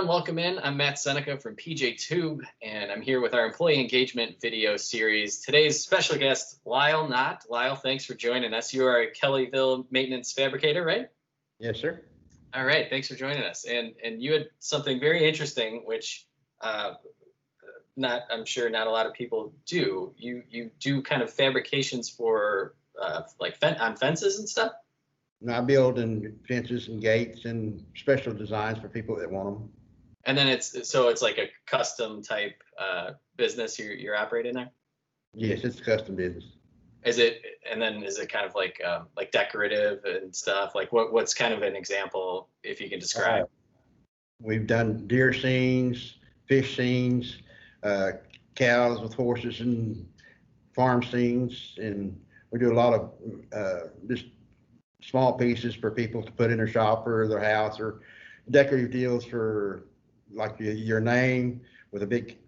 everyone, welcome in. I'm Matt Seneca from PJ Tube, and I'm here with our employee engagement video series. Today's special guest, Lyle Knott. Lyle, thanks for joining us. You are a Kellyville maintenance fabricator, right? Yes, sir. All right, thanks for joining us. And you had something very interesting, which I'm sure not a lot of people do. You do kind of fabrications for on fences and stuff? And I build in fences and gates and special designs for people that want them. And then it's like a custom type business you're operating there? Yes, it's a custom business. Is it kind of like decorative and stuff? Like what's kind of an example, if you can describe? We've done deer scenes, fish scenes, cows with horses and farm scenes, and we do a lot of just small pieces for people to put in their shop or their house, or decorative deals for like your name with a big,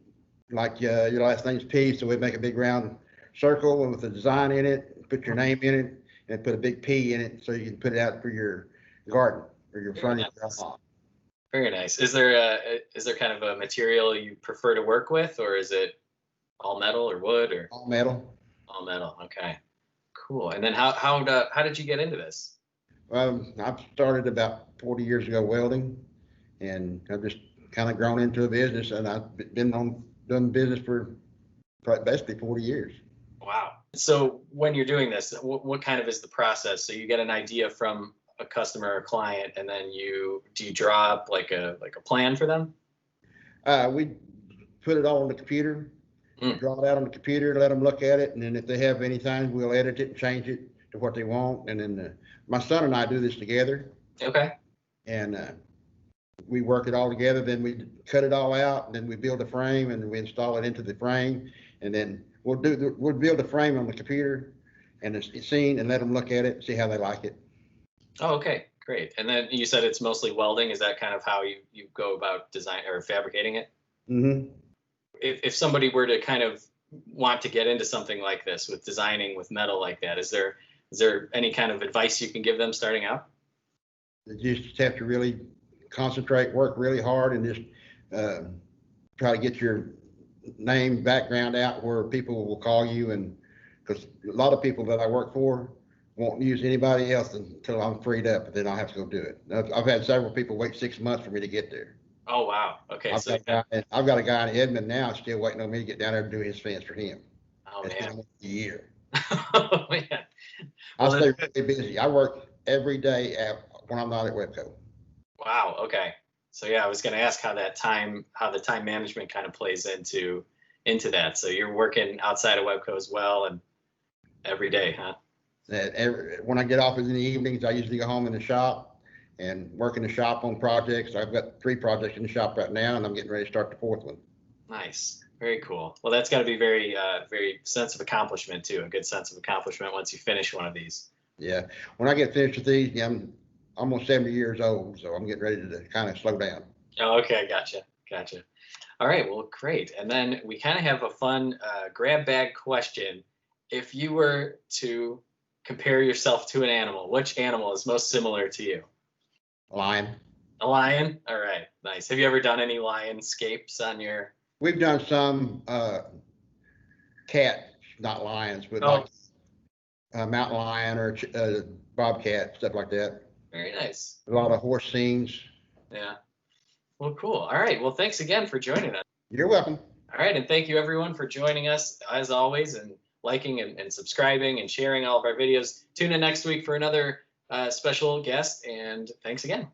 like your last name's P, so we make a big round circle with a design in it, put your name in it, and put a big P in it so you can put it out for your garden or your front of your lawn. Very nice. Is there kind of a material you prefer to work with, or is it all metal or wood or? All metal. All metal. Okay. Cool. And then how did you get into this? I've started about 40 years ago welding, and I've just kind of grown into a business, and I've been doing business for basically 40 years. Wow. So when you're doing this, what kind of is the process? So you get an idea from a customer or client, and then do you draw up like a plan for them? We put it all on the computer. Draw it out on the computer, let them look at it, and then if they have any time, we'll edit it and change it to what they want. And then my son and I do this together. Okay. And we work it all together. Then we cut it all out, and then we build a frame, and we install it into the frame. And then we'll build the frame on the computer and it's seen, and let them look at it and see how they like it. Oh, okay, great. And then you said it's mostly welding. Is that kind of how you go about design or fabricating it? Mm-hmm. If somebody were to kind of want to get into something like this with designing with metal like that, is there any kind of advice you can give them starting out? You just have to really concentrate, work really hard, and just try to get your name, background out where people will call you. And because a lot of people that I work for won't use anybody else until I'm freed up, and then I'll have to go do it. I've had several people wait 6 months for me to get there. Oh, wow. Okay. I've got a guy in Edmond now still waiting on me to get down there to do his fence for him. Oh, it's man. been a year. Oh, man. I stay really busy. I work every day when I'm not at Webco. Wow. Okay. So yeah, I was going to ask how the time management kind of plays into that. So you're working outside of Webco as well, and every day, huh? When I get off in the evenings, I usually go home in the shop and work in the shop on projects. I've got 3 projects in the shop right now, and I'm getting ready to start the 4th one. Nice. Very cool. Well, that's got to be very sense of accomplishment too. A good sense of accomplishment once you finish one of these. Yeah. When I get finished with these, I'm almost 70 years old, so I'm getting ready to kind of slow down. Oh, okay. Gotcha. All right. Well, great. And then we kind of have a fun grab bag question. If you were to compare yourself to an animal, which animal is most similar to you? A lion. A lion? All right. Nice. Have you ever done any lionscapes on your? We've done some cats, not lions, but like mountain lion or bobcat, stuff like that. Very nice. A lot of horse scenes. Yeah. Well, cool. All right. Well, thanks again for joining us. You're welcome. All right. And thank you everyone for joining us as always, and liking and subscribing and sharing all of our videos. Tune in next week for another special guest, and thanks again.